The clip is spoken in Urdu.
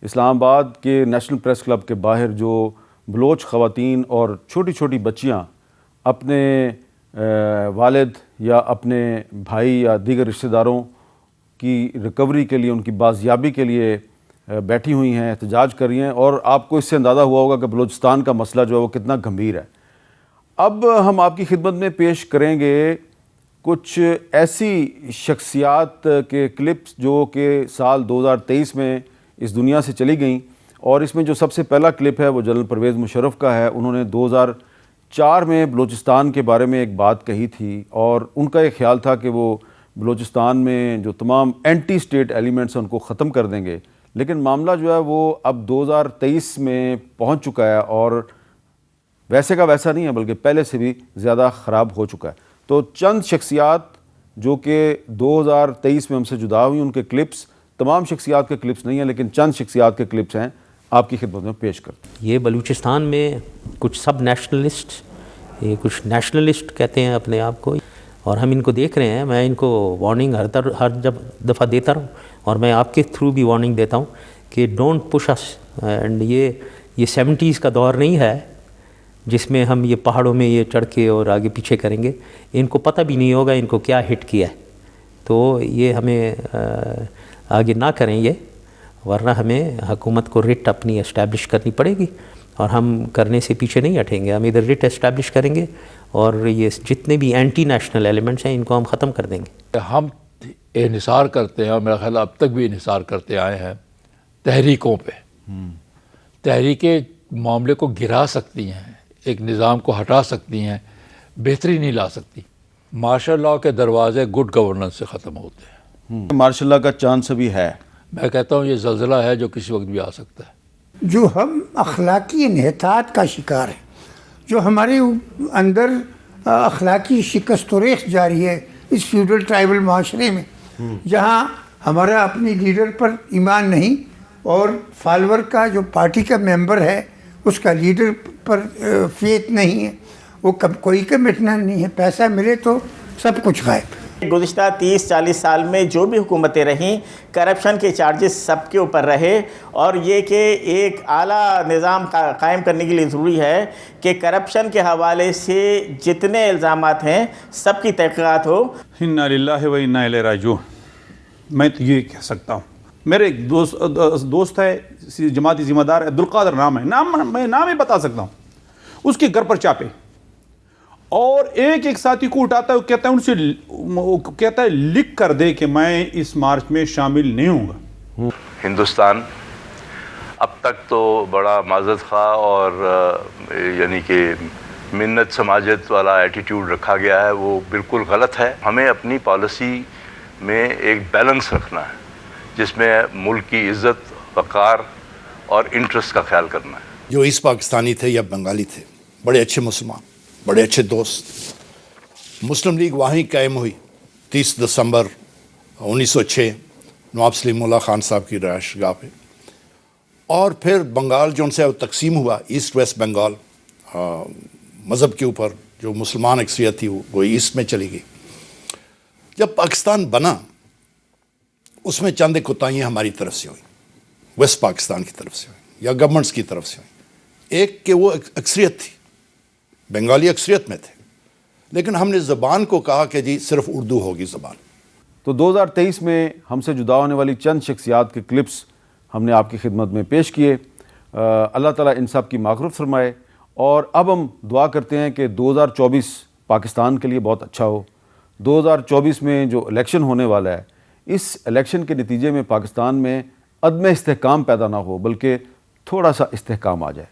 اسلام آباد کے نیشنل پریس کلب کے باہر جو بلوچ خواتین اور چھوٹی چھوٹی بچیاں اپنے والد یا اپنے بھائی یا دیگر رشتہ داروں کی ریکوری کے لیے، ان کی بازیابی کے لیے بیٹھی ہوئی ہیں، احتجاج کر رہی ہیں، اور آپ کو اس سے اندازہ ہوا ہوگا کہ بلوچستان کا مسئلہ جو ہے وہ کتنا گمبھیر ہے۔ اب ہم آپ کی خدمت میں پیش کریں گے کچھ ایسی شخصیات کے کلپس جو کہ سال 2023 میں اس دنیا سے چلی گئیں، اور اس میں جو سب سے پہلا کلپ ہے وہ جنرل پرویز مشرف کا ہے۔ انہوں نے 2004 میں بلوچستان کے بارے میں ایک بات کہی تھی، اور ان کا ایک خیال تھا کہ وہ بلوچستان میں جو تمام اینٹی اسٹیٹ ایلیمنٹس ہیں ان کو ختم کر دیں گے، لیکن معاملہ جو ہے وہ اب 2023 میں پہنچ چکا ہے، اور ویسے کا ویسا نہیں ہے بلکہ پہلے سے بھی زیادہ خراب ہو چکا ہے۔ تو چند شخصیات جو کہ 2023 میں ہم سے جدا ہوئی، ان کے کلپس، تمام شخصیات کے کلپس نہیں ہیں لیکن چند شخصیات کے کلپس ہیں، آپ کی خدمت میں پیش کرتے ہیں۔ یہ بلوچستان میں کچھ سب نیشنلسٹ، یہ کچھ نیشنلسٹ کہتے ہیں اپنے آپ کو، اور ہم ان کو دیکھ رہے ہیں۔ میں ان کو وارننگ ہر دفعہ دیتا رہوں، اور میں آپ کے تھرو بھی وارننگ دیتا ہوں کہ ڈونٹ پش اس، اینڈ یہ 70s کا دور نہیں ہے جس میں ہم یہ پہاڑوں میں یہ چڑھ کے اور آگے پیچھے کریں گے۔ ان کو پتہ بھی نہیں ہوگا ان کو کیا ہٹ کیا ہے، تو یہ ہمیں آگے نہ کریں یہ، ورنہ ہمیں حکومت کو رٹ اپنی اسٹیبلش کرنی پڑے گی، اور ہم کرنے سے پیچھے نہیں ہٹیں گے۔ ہم ادھر رٹ اسٹیبلش کریں گے، اور یہ جتنے بھی اینٹی نیشنل ایلیمنٹس ہیں ان کو ہم ختم کر دیں گے۔ ہم انحصار کرتے ہیں، اور میرا خیال اب تک بھی انحصار کرتے آئے ہیں تحریکوں پہ۔ تحریکیں معاملے کو گرا سکتی ہیں، ایک نظام کو ہٹا سکتی ہیں، بہتری نہیں لا سکتی۔ مارشل لاء کے دروازے گڈ گورننس سے ختم ہوتے ہیں۔ مارشل لاء کا چانس ابھی ہے۔ میں کہتا ہوں یہ زلزلہ ہے جو کسی وقت بھی آ سکتا ہے۔ جو ہم اخلاقی انحطاط کا شکار ہیں، جو ہمارے اندر اخلاقی شکست و ریخت جاری ہے اس فیوڈل ٹرائبل معاشرے میں، جہاں ہمارا اپنی لیڈر پر ایمان نہیں، اور فالور کا جو پارٹی کا ممبر ہے اس کا لیڈر پر فیت نہیں ہے، وہ کوئی کمٹمنٹ نہیں ہے، پیسہ ملے تو سب کچھ غائب۔ گزشتہ 30-40 سال میں جو بھی حکومتیں رہیں، کرپشن کے چارجز سب کے اوپر رہے، اور یہ کہ ایک اعلیٰ نظام قائم کرنے کے لیے ضروری ہے کہ کرپشن کے حوالے سے جتنے الزامات ہیں سب کی تحقیقات ہو۔ انا للہ و انا الیہ راجعون۔ میں تو یہ کہہ سکتا ہوں، میرے ایک دوست ہے، جماعتی ذمہ دار عبدالقادر نام ہے، میں نام ہی بتا سکتا ہوں، اس کے گھر پر چاپے، اور ایک ساتھی کو اٹھاتا ہے، وہ کہتا ہے ان سے کہتا ہے لکھ کر دے کہ میں اس مارچ میں شامل نہیں ہوں گا۔ ہندوستان اب تک تو بڑا معزز خواہ اور یعنی کہ منت سماجت والا ایٹیٹیوڈ رکھا گیا ہے، وہ بالکل غلط ہے۔ ہمیں اپنی پالیسی میں ایک بیلنس رکھنا ہے جس میں ملک کی عزت، وقار اور انٹرسٹ کا خیال کرنا ہے۔ جو ایسٹ پاکستانی تھے یا بنگالی تھے، بڑے اچھے مسلمان، بڑے اچھے دوست۔ مسلم لیگ وہیں قائم ہوئی 30 دسمبر 1906 نواب سلیم اللہ خان صاحب کی رہائش گاہ پہ، اور پھر بنگال جو ان سے تقسیم ہوا، ایسٹ ویسٹ بنگال، مذہب کے اوپر جو مسلمان اکثریت تھی وہ ایسٹ میں چلی گئی۔ جب پاکستان بنا اس میں چند کوتاہیاں ہماری طرف سے ہوئی، ویسٹ پاکستان کی طرف سے ہوئی یا گورنمنٹس کی طرف سے ہوئی۔ ایک کہ وہ اکثریت تھی، بنگالی اکثریت میں تھے، لیکن ہم نے زبان کو کہا کہ جی صرف اردو ہوگی زبان۔ تو 2023 میں ہم سے جدا ہونے والی چند شخصیات کے کلپس ہم نے آپ کی خدمت میں پیش کیے۔ اللہ تعالیٰ ان سب کی مغفرت فرمائے، اور اب ہم دعا کرتے ہیں کہ 2024 پاکستان کے لیے بہت اچھا ہو۔ 2024 میں جو الیکشن ہونے والا ہے، اس الیکشن کے نتیجے میں پاکستان میں عدم استحکام پیدا نہ ہو بلکہ تھوڑا سا استحکام آ جائے۔